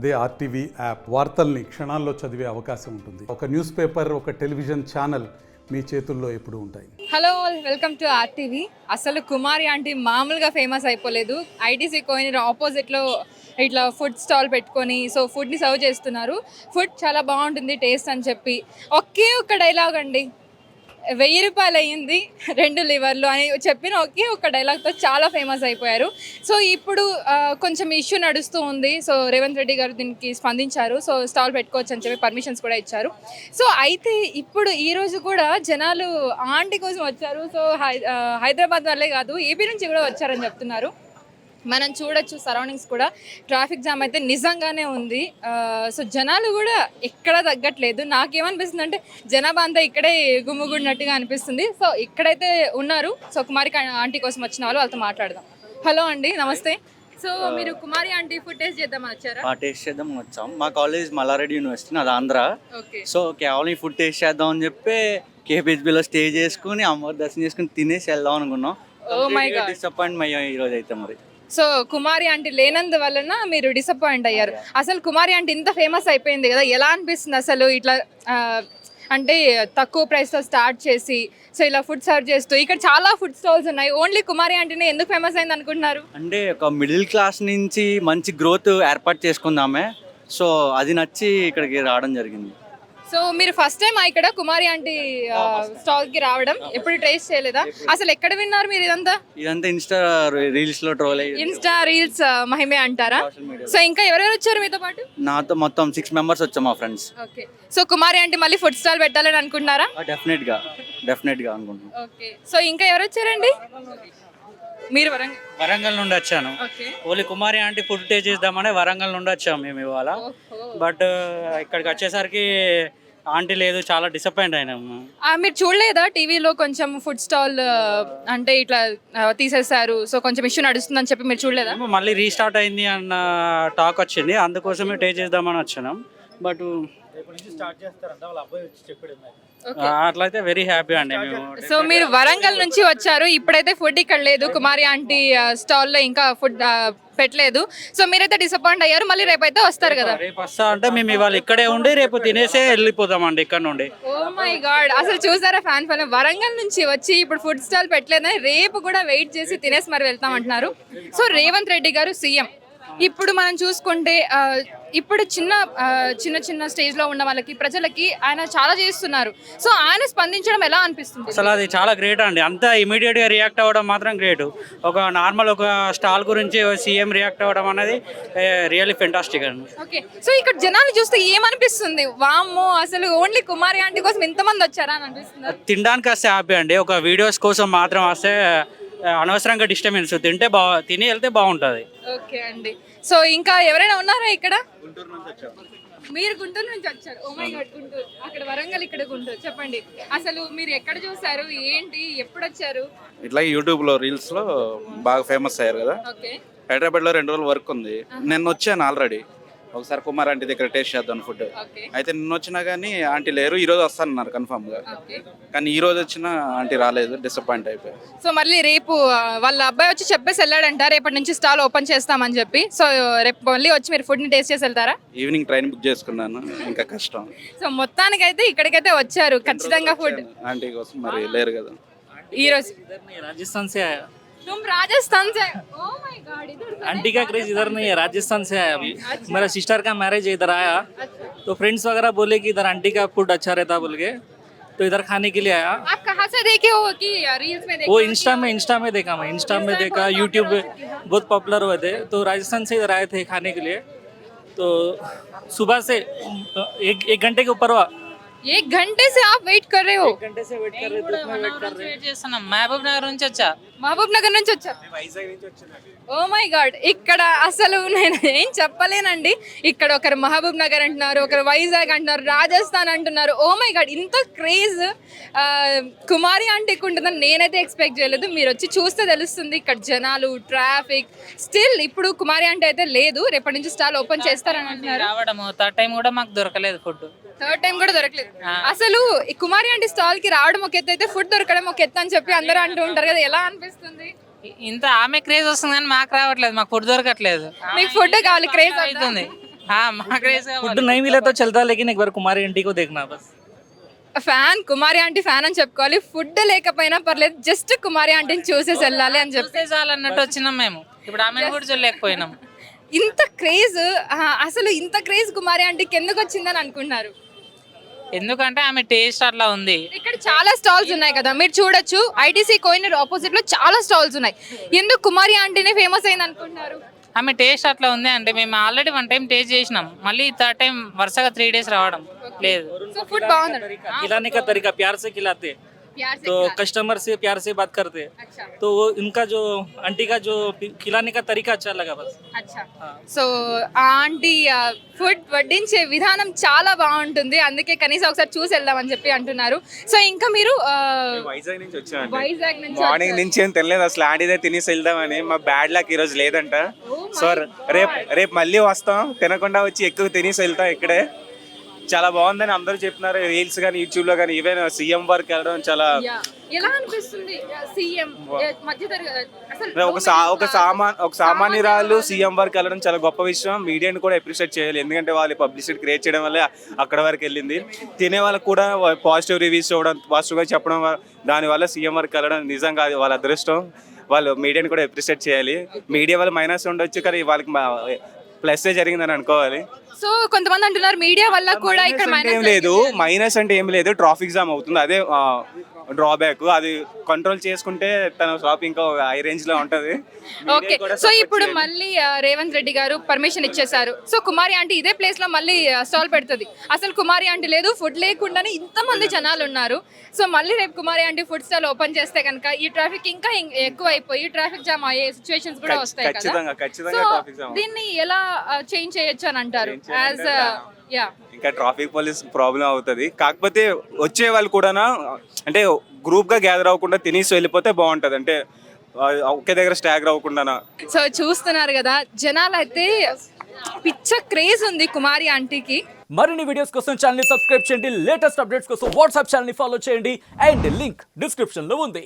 అదే RTV app వార్తల్ని క్షణాల్లో చదివే అవకాశం ఉంటుంది. ఒక న్యూస్ పేపర్, ఒక టెలివిజన్ ఛానల్ మీ చేతుల్లో ఎప్పుడూ ఉంటాయి. Hello, welcome to RTV. అసలు కుమారి ఆంటీ మామూలుగా ఫేమస్ అయిపోలేదు. ఐటీసీ కోయిన్ ఆపోజిట్లో ఇట్లా ఫుడ్ స్టాల్ పెట్టుకొని ఫుడ్ని సర్వ్ చేస్తున్నారు. ఫుడ్ చాలా బాగుంటుంది టేస్ట్ అని చెప్పి ఒకే ఒక్క డైలాగ్ అండి, 1000 రూపాయలు అయ్యింది 2 లివర్లు అని చెప్పిన ఒకే ఒక్క డైలాగ్తో చాలా ఫేమస్ అయిపోయారు. ఇప్పుడు కొంచెం ఇష్యూ నడుస్తూ ఉంది. రేవంత్ రెడ్డి గారు దీనికి స్పందించారు. స్టాల్ పెట్టుకోవచ్చు అని చెప్పి పర్మిషన్స్ కూడా ఇచ్చారు. అయితే ఇప్పుడు ఈరోజు కూడా జనాలు ఆంటీ కోసం వచ్చారు. హైదరాబాద్ వాళ్ళే కాదు, ఏపీ నుంచి కూడా వచ్చారని చెప్తున్నారు. మనం చూడొచ్చు సరౌండింగ్స్ కూడా ట్రాఫిక్ జామ్ అయితే నిజంగానే ఉంది. జనాలు కూడా ఎక్కడ తగ్గట్లేదు. నాకేమనిపిస్తుంది అంటే జనాభా అంతా ఇక్కడే గుమ్ముగుడినట్టుగా అనిపిస్తుంది. ఇక్కడైతే ఉన్నారు. కుమారి ఆంటీ కోసం వచ్చిన వాళ్ళతో మాట్లాడదాం. హలో అండి, నమస్తే. మీరు కుమారి ఆంటీ ఫుడ్ టేస్ట్ చేద్దామని వచ్చారా? టేస్ట్ చేద్దాం వచ్చాం. మా కాలేజ్ మల్లారెడ్డి యూనివర్సిటీ, నాది ఆంధ్ర. ఓకే. కేవలం ఈ ఫుడ్ టేస్ట్ చేద్దాం అని చెప్పి కేపీహెచ్బీలో స్టే చేసుకుని అమ్మవారి దర్శనం చేసుకుని తినేసి వెళ్దాం అనుకున్నాం. డిసప్పాయింట్ అయ్యాం ఈ రోజు అయితే. మరి కుమారి ఆంటీ లేనందు వలన మీరు డిసప్పాయింట్ అయ్యారు. అసలు కుమారి ఆంటీ ఇంత ఫేమస్ అయిపోయింది కదా, ఎలా అనిపిస్తుంది అసలు? ఇట్లా అంటే తక్కువ ప్రైస్తో స్టార్ట్ చేసి ఇలా ఫుడ్ సర్వ్ చేస్తూ ఇక్కడ చాలా ఫుడ్ స్టాల్స్ ఉన్నాయి. ఓన్లీ కుమారి ఆంటీనే ఎందుకు ఫేమస్ అయింది అనుకుంటున్నారు? అంటే ఒక మిడిల్ క్లాస్ నుంచి మంచి గ్రోత్ ఏర్పాటు చేసుకుందామే. అది నచ్చి ఇక్కడికి రావడం జరిగింది. మీరు ఫస్ట్ టైం ఇక్కడ కుమారి ఆంటీ స్టాల్కి రావడం, ఎప్పుడు టేస్ట్ చేయలేదా? అసలు ఎక్కడ విన్నారు మీరు ఇదంతా? ఇన్స్టా రీల్స్ లో ట్రోల్ ఇన్స్టా రీల్స్ మహిమే అంటారా? ఇంకా ఎవరెవరు వచ్చారు మీతో పాటు? నాతో మొత్తం 6 మెంబర్స్ వచ్చాం, మా ఫ్రెండ్స్. ఓకే. కుమారి ఆంటీ మళ్ళీ ఫుడ్ స్టాల్ పెట్టాలని అనుకుంటున్నారా? డెఫినెట్ గా అనుకుంటున్నాం. ఓకే. ఇంకా ఎవరు వచ్చారండి? మీరు వరంగల్ నుండి వచ్చాను. ఓన్లీ కుమారి ఆంటీ ఫుడ్ టేస్ట్ చేద్దామని వరంగల్ నుండి వచ్చాము మేము ఇవాళ. బట్ ఇక్కడికి వచ్చేసరికి ఆంటీ లేదు, చాలా డిసప్పాయింట్ అయినాము. మీరు చూడలేదా టీవీలో కొంచెం ఫుడ్ స్టాల్ అంటే ఇట్లా తీసేశారు, కొంచెం ఇష్యూ నడుస్తుందని చెప్పి మీరు చూడలేదా? మళ్ళీ రీస్టార్ట్ అయింది అన్న టాక్ వచ్చింది, అందుకోసమే టేస్ట్ చేద్దామని వచ్చాను. బట్ అట్లయితే వెరీ హ్యాపీ అండి మేము. మీరు వరంగల్ నుంచి వచ్చారు, ఇప్పుడైతే ఫుడ్ ఇక్కడ లేదు, కుమారి ఆంటీ స్టాల్లో ఇంకా ఫుడ్ పెట్టలేదు. మీరైతే డిసప్పాయింట్ అయ్యారు. మళ్ళీ రేపైతే వస్తారు కదా? రేపు వస్తా అంటే మేము ఇవాళ ఇక్కడే ఉండి రేపు తినేసే వెళ్ళిపోతామండి ఇక్కడ నుండి. ఓ మై గాడ్, అసలు చూసారా ఫ్యాన్ వరంగల్ నుంచి వచ్చి ఇప్పుడు ఫుడ్ స్టాల్ పెట్టలేదని రేపు కూడా వెయిట్ చేసి తినేసి మరి వెళ్తాం అంటున్నారు. రేవంత్ రెడ్డి గారు సీఎం. ఇప్పుడు మనం చూసుకుంటే ఇప్పుడు చిన్న స్టేజ్లో ఉన్న వాళ్ళకి, ప్రజలకి ఆయన చాలా చేస్తున్నారు. ఆయన స్పందించడం ఎలా అనిపిస్తుంది? అసలు అది చాలా గ్రేట్ అండి. అంత ఇమీడియట్గా రియాక్ట్ అవ్వడం మాత్రం గ్రేట్. ఒక నార్మల్ ఒక స్టాల్ గురించి సీఎం రియాక్ట్ అవ్వడం అనేది రియల్లీ ఫెంటాస్టిక్ అండి. ఓకే. ఇక్కడ జనాలు చూస్తే ఏమనిపిస్తుంది? వామ్మో, అసలు ఓన్లీ కుమారి ఆంటీ కోసం ఇంతమంది వచ్చారా అని అనిపిస్తుంది? తినడానికి వస్తే హ్యాపీ అండి. ఒక వీడియోస్ కోసం మాత్రం వస్తే అనవసరంగా డిస్టర్బెన్స్. తిని వెళ్తే బాగుంటుంది. ఓకే అండి. ఇంకా ఎవరైనా ఉన్నారా ఇక్కడ? మీరు గుంటూరు నుంచి వచ్చారు. Oh my God, Guntur. అక్కడ వరంగల్, ఇక్కడ గుంటూరు. చెప్పండి, అసలు మీరు ఎక్కడ చూసారు, ఏంటి, ఎప్పుడు వచ్చారు? ఇట్లా యూట్యూబ్ లో రీల్స్ లో బాగా ఫేమస్ అయ్యారు కదా. ఓకే. హైదరాబాద్ లో 2 రోజులు వర్క్ ఉంది. నేను వచ్చాను ఆల్రెడీ ఒకసారి కుమార్ ఆంటీ దగ్గర టేస్ట్ చేద్దాం ఫుడ్. అయితే నిన్న వచ్చినా కానీ ఆంటీ లేరు. ఈ రోజు వస్తానన్నారు కన్ఫర్మ్ గా, కానీ ఈ రోజు వచ్చిన ఆంటీ రాలేదు. డిసప్పాయింట్ అయిపోయారు. మళ్ళీ రేపు వాళ్ళ అబ్బాయి వచ్చి చెప్పేసి వెళ్ళాడంట, రేపటి నుంచి స్టాల్ ఓపెన్ చేస్తామని చెప్పి. రేపు మళ్ళీ వచ్చి మీరు ఫుడ్ ని టేస్ట్ చేసి వెళ్తారా? ఈవినింగ్ ట్రైన్ బుక్ చేసుకున్నాను, ఇంకా కష్టం. మొత్తానికైతే ఇక్కడికైతే వచ్చారు ఖచ్చితంగా ఫుడ్ ఆంటీ కోసం. మరి లేరు కదా ఈ రోజు. राजस्थान से आया। तुम राजस्थान से? ओह माय गॉड, इधर आंटी का क्रेज इधर नहीं है, राजस्थान से आया अभी। मेरा सिस्टर का मैरिज इधर आया, तो फ्रेंड्स वगैरह बोले कि इधर आंटी का फूड अच्छा रहता बोल के, तो इधर खाने के लिए आया। आप कहाँ से देखे हो कि रील्स में देखे? वो इंस्टा में देखा, मैं इंस्टा में देखा, यूट्यूब पे बहुत पॉपुलर हुए थे, तो राजस्थान से इधर आए थे खाने के लिए। तो सुबह से एक घंटे के ऊपर हुआ। 1 घंटे से आप वेट कर रहे हो? 1 घंटे से वेट कर रहे थे। మహబూబ్ నగర్ నుంచి వచ్చా. మహబూబ్ నగర్ నుంచి వచ్చారు? ఓ మై గాడ్, ఇక్కడ అసలు నేను ఏం చెప్పలేనండి. ఇక్కడ ఒకరు మహబూబ్ నగర్ అంటున్నారు, ఒకరు వైజాగ్ అంటున్నారు, రాజస్థాన్ అంటున్నారు. ఓ మై గాడ్, ఇంత క్రేజ్ కుమారి ఆంటీకి ఉంటుందని నేనైతే ఎక్స్పెక్ట్ చేయలేదు. మీరు వచ్చి చూస్తే తెలుస్తుంది ఇక్కడ జనాలు, ట్రాఫిక్. స్టిల్ ఇప్పుడు కుమారి ఆంటీ అయితే లేదు, రేపటి నుంచి స్టాల్ ఓపెన్ చేస్తారని అంటున్నారు. రావడము థర్డ్ టైం కూడా మాకు దొరకలేదు ఫుడ్. థర్డ్ టైం కూడా దొరకలేదు. అసలు ఈ కుమారి ఆంటీ స్టాల్ కి రావడం ఒక ఎత్తు అయితే ఫుడ్ దొరకడం ఒక ఎత్తు అని చెప్పి అందరూ అంటూ ఉంటారు కదా, ఎలా అనిపిస్తుంది? ఇంత ఆమె క్రేజ్ వస్తుంది కానీ మాకు రావట్లేదు, మాకు ఫుడ్ దొరకట్లేదు. మీకు ఫుడ్ కావాలి, క్రేజ్ అవుతుంది. మాకు రేస్ फूड नहीं मिले तो चलता, लेकिन एक बार कुमारी आंटी को देखना बस. ఫ్యాన్ కుమారి ఆంటీ ఫ్యాన్ అని చెప్పుకోవాలి. ఫుడ్ లేకపోయినా పర్లేదు, జస్ట్ కుమారి ఆంటీని చూసేసి వెళ్ళాలి అని చెప్పి చాలన్నట్టు వచ్చినాం మేము. ఇప్పుడు ఆమెను కూడా చూడలేకపోయినాం. ఇంత క్రేజ్, అసలు ఇంత క్రేజ్ కుమారి ఆంటీకి ఎందుకు వచ్చిందని అనుకున్నారు? ఎందుకంటే ఆమె టేస్ట్ అట్లా ఉంది. ఇక్కడ చాలా స్టాల్స్ ఉన్నాయి కదా, మీరు చూడొచ్చు. ఐటీసీ కోయినర్ ఆపోజిట్ లో చాలా స్టాల్స్ ఉన్నాయి. ఎందుకు కుమారి ఆంటీనే ఫేమస్ అయింది అనుకుంటున్నారు? ఆమె టేస్ట్ అట్లా ఉంది అంటే మేము ఆల్రెడీ 1 టైం టేస్ట్ చేసినాం. మళ్ళీ 3rd టైం వరుసగా 3 days రావడం లేదు. సో ఫుడ్ బాగుంది. खिलाने का तरीका प्यार से खिलाते, तो कस्टमर से प्यार से बात करते, तो वो इनका जो आंटी का जो खिलाने का तरीका अच्छा लगा बस. సో ఆంటీ ఫుడ్ వడ్డించే విధానం చాలా బాగుంటుంది, అందుకే కనీసం ఒకసారి చూసి వెళ్దామని చెప్పి అంటున్నారు. సో ఇంకా మీరు వైజాగ్ నుంచి వచ్చామండి. వైజాగ్ నుంచి మార్నింగ్ నుంచి ఏం తెలియదు అసలు, ఆంటీదే తినేసి వెళ్దామని. మా బ్యాడ్ లక్ ఈరోజు లేదంట. సో రేపు మళ్ళీ వస్తాం, తినకుండా వచ్చి ఎక్కువ తినేసి వెళ్తాం. ఇక్కడే చాలా బాగుందని అందరూ చెప్తున్నారు, రీల్స్ కానీ యూట్యూబ్ లో కానీ. ఈవెన్ సీఎం వరకు వెళ్ళడం చాలా ఎలా అనిపిస్తుంది? సీఎం ఒక సామాన్యురాలు సీఎం వరకు వెళ్ళడం చాలా గొప్ప విషయం. మీడియాని కూడా అప్రిషియేట్ చేయాలి, ఎందుకంటే వాళ్ళు పబ్లిసిటీ క్రియేట్ చేయడం వల్ల అక్కడ వరకు వెళ్ళింది. తినే వాళ్ళకి కూడా పాజిటివ్ రివ్యూస్ చూడడం, పాజిటివ్గా చెప్పడం, దానివల్ల సీఎం వరకు వెళ్ళడం నిజంగా అది వాళ్ళ అదృష్టం. వాళ్ళు మీడియాని కూడా అప్రిషియేట్ చేయాలి. మీడియా వల్ల మైనస్ ఉండొచ్చు, కానీ వాళ్ళకి ప్లస్ జరిగిందని అనుకోవాలి. సో కొంతమంది అంటున్నారు మీడియా వల్ల కూడా ఇక్కడ ఏం లేదు, మైనస్ అంటే ఏం లేదు, ట్రాఫిక్ జామ్ అవుతుంది, అదే డ్రాబ్యాక్. అది కంట్రోల్ చేసుకుంటే తన షాప్ ఇంకా హై రేంజ్ లో ఉంటది. ఓకే, సో ఇప్పుడు మళ్ళీ రేవంత్ రెడ్డి గారు పర్మిషన్ ఇచ్చేసారు. సో కుమారి ఆంటీ ఇదే ప్లేస్ లో మళ్ళీ స్టాల్ పెడుతుంది. అసలు కుమారి ఆంటీ లేదు, ఫుడ్ లేకుండానే ఇంతమంది జనాలు ఉన్నారు. సో మళ్ళీ రేపు కుమారి ఆంటీ ఫుడ్ స్టాల్ ఓపెన్ చేస్తే కనుక ఈ ట్రాఫిక్ ఇంకా ఎక్కువ అయిపోయి ట్రాఫిక్ జామ్ అయ్యే సిచ్యువేషన్స్ కూడా వస్తాయి కదా. సో దీన్ని ఎలా చేంజ్ చేయొచ్చు అని అంటారు? ఇంకా ట్రాఫిక్ పోలీస్ ప్రాబ్లం అవుతుంది. కాకపోతే వచ్చే వాళ్ళు కూడా అంటే గ్రూప్ గా గ్యాదర్ అవ్వకుండా తినేసి వెళ్ళిపోతే బాగుంటది, అంటే ఒకే దగ్గర స్టాగర్ అవ్వకుండా. సో చూస్తున్నారు కదా, జనాలు అయితే పిచ్చ క్రేజ్ ఉంది కుమారి ఆంటీకి. మరిన్ని వీడియోస్ కోసం ఛానల్ ని సబ్స్క్రైబ్ చేయండి, లేటెస్ట్ అప్డేట్స్ కోసం వాట్సాప్ ఛానల్ ని ఫాలో చేయండి, అండ్ లింక్ డిస్క్రిప్షన్ లో ఉంది.